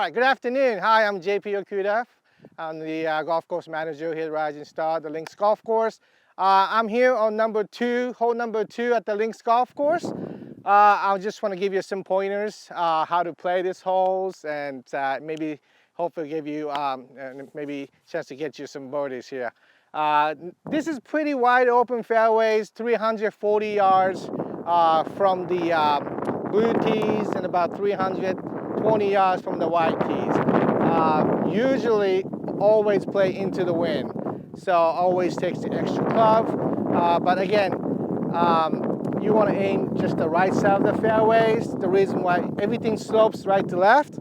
right, good afternoon. Hi, I'm JP Okuda. I'm the golf course manager here at Rising Star, the Links Golf Course. I'm here on hole number two at the Links Golf Course. I just want to give you some pointers how to play these holes and maybe hopefully give you maybe a chance to get you some birdies here. This is pretty wide open fairways, 340 yards from the blue tees and about 320 yards from the white tees. Usually always play into the wind, so always takes the extra club. But again, you want to aim just the right side of the fairways. The reason why everything slopes right to left.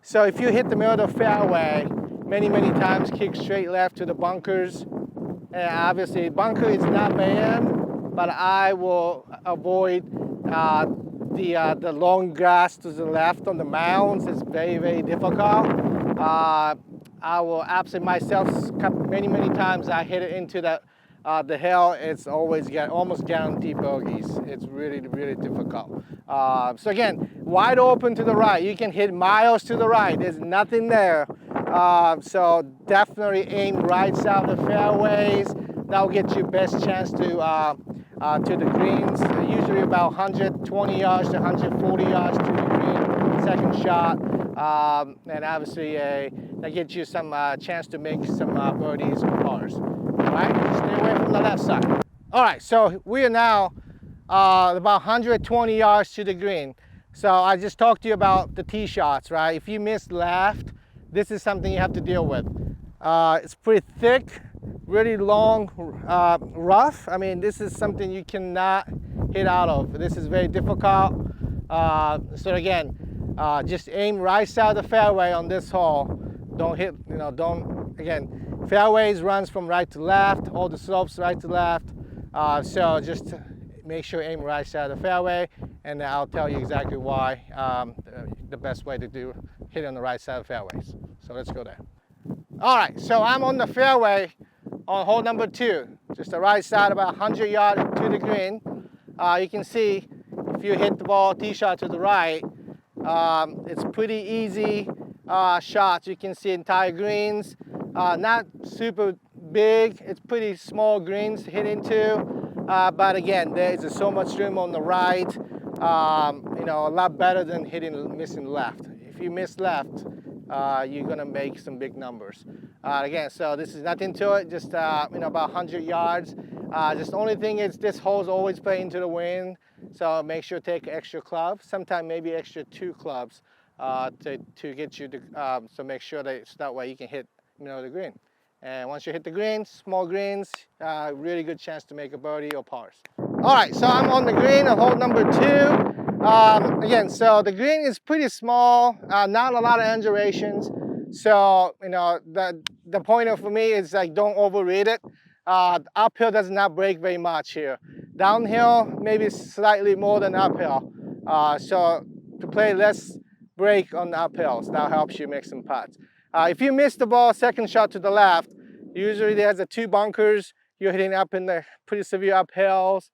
So if you hit the middle of the fairway, many times kick straight left to the bunkers. And obviously bunker is not banned, but I will avoid the long grass to the left on the mounds. It's very difficult. I will absolutely myself many times I hit it into the hill. It's always almost guaranteed bogeys. It's really difficult. So again, wide open to the right. You can hit miles to the right. There's nothing there. So definitely aim right side of the fairways. That'll get you best chance to the greens. Usually about 120 yards to 140 yards to the green. Second shot, and obviously that gets you some chance to make some birdies or pars. All right, stay away from the left side. All right, so we are now about 120 yards to the green. So I just talked to you about the tee shots, right? If you miss left, this is something you have to deal with. It's pretty thick, really long rough. I mean, this is something you cannot hit out of. This is very difficult. So again, just aim right side of the fairway on this hole. Don't hit, again, fairways runs from right to left, all the slopes right to left. So just make sure aim right side of the fairway, and I'll tell you exactly why the best way to hit on the right side of the fairways. So let's go there. All right, so I'm on the fairway on hole number two, just the right side, about 100 yards to the green. You can see if you hit the ball tee shot to the right, it's pretty easy shots. You can see entire greens, not super big. It's pretty small greens to hit into, but again, there is so much room on the right. A lot better than missing left. If you miss left, you're gonna make some big numbers. Again, so this is nothing to it, just about 100 yards. Just the only thing is this hole's always play into the wind, so make sure to take extra clubs, sometimes maybe extra 2 clubs to get you to, so make sure that way you can hit the green. And once you hit the greens, small greens, really good chance to make a birdie or pars. All right, so I'm on the green on hole number 2. Again, so the green is pretty small, not a lot of undulations. So, the pointer for me is like don't overread it. Uphill does not break very much here. Downhill, maybe slightly more than uphill. So to play less break on the uphills, that helps you make some putts. If you miss the ball, second shot to the left, usually there's 2 bunkers. You're hitting up in the pretty severe uphills.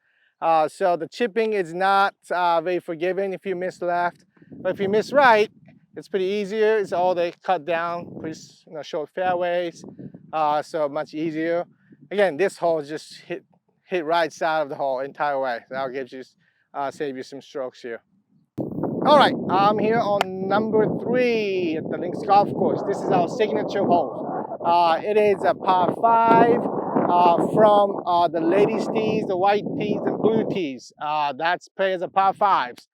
So the chipping is not very forgiving if you miss left. But if you miss right, it's pretty easier. It's all they cut down, pretty short fairways, so much easier. Again, this hole just hit right side of the hole entire way. That'll give you save you some strokes here. All right, I'm here on number 3 at the Links Golf Course. This is our signature hole. It is a par 5 from the ladies' tees, the white tees, and blue tees. That's played as a par 5s.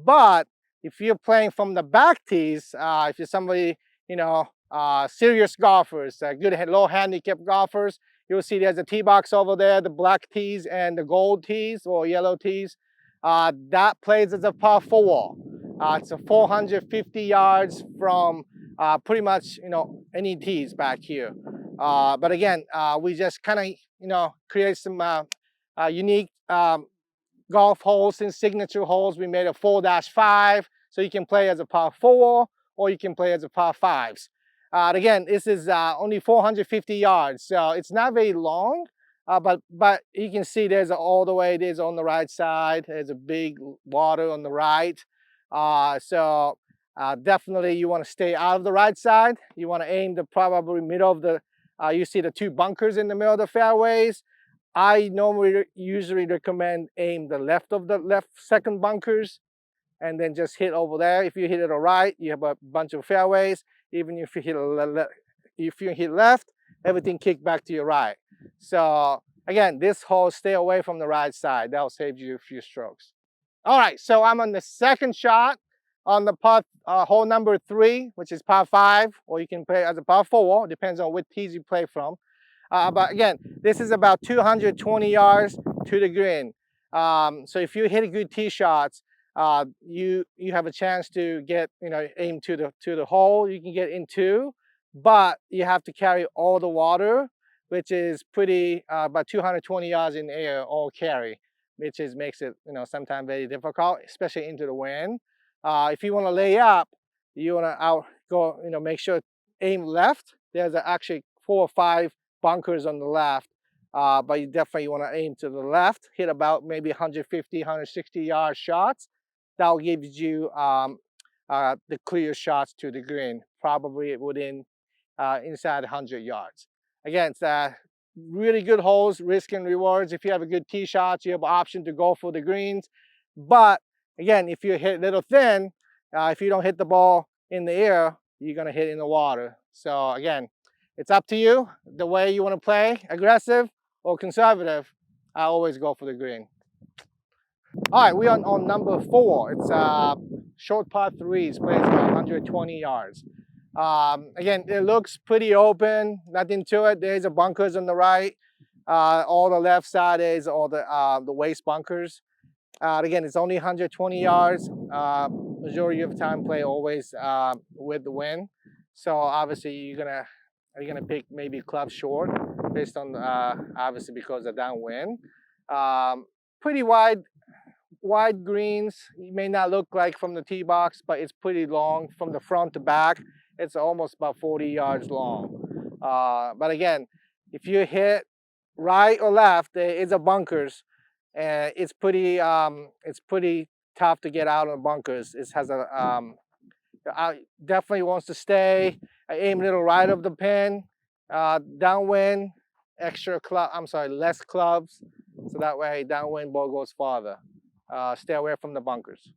But if you're playing from the back tees, if you're somebody, serious golfers, good low handicap golfers, you'll see there's a tee box over there, the black tees and the gold tees or yellow tees. That plays as a par 4. It's a 450 yards from pretty much, any tees back here. But again, we just kind of, create some unique golf holes and signature holes. We made a 4-5, so you can play as a par 4 or you can play as a par 5s. Again, this is only 450 yards, so it's not very long, but you can see there's all the way, there's on the right side, there's a big water on the right. So Definitely you want to stay out of the right side. You want to aim the probably middle of the, you see the two bunkers in the middle of the fairways. I normally usually recommend aim the left of the left second bunkers and then just hit over there. If you hit it right, you have a bunch of fairways. Even if you hit left, everything kick back to your right. So again, this hole, stay away from the right side. That'll save you a few strokes. All right, so I'm on the second shot on the hole number 3, which is par 5, or you can play as a par 4. Depends on what tees you play from. But again, this is about 220 yards to the green. So if you hit a good tee shots, you have a chance to get, aim to the hole. You can get into, but you have to carry all the water, which is pretty about 220 yards in the air, all carry, which makes it sometimes very difficult, especially into the wind. If you want to lay up, you want to go, make sure aim left. There's actually 4 or 5 bunkers on the left, but you definitely want to aim to the left, hit about maybe 150, 160 yard shots. That'll give you the clear shots to the green, probably within inside 100 yards. Again, it's really good holes, risk and rewards. If you have a good tee shots, you have an option to go for the greens. But again, if you hit a little thin, if you don't hit the ball in the air, you're going to hit in the water. So again, it's up to you, the way you want to play, aggressive or conservative. I always go for the green. All right, we're on number 4. It's short par 3s, plays about 120 yards. Again, it looks pretty open, nothing to it. There's a bunkers on the right. All the left side is all the waste bunkers. Again, it's only 120 yards. Majority of the time play always with the wind. So obviously you're gonna pick maybe club short based on obviously because of downwind. Pretty wide greens. It may not look like from the tee box, but it's pretty long from the front to back. It's almost about 40 yards long. But again, if you hit right or left, there is a bunkers, and it's pretty tough to get out of the bunkers. It has definitely wants to stay. I aim a little right of the pin, downwind, less clubs, so that way downwind ball goes farther. Stay away from the bunkers.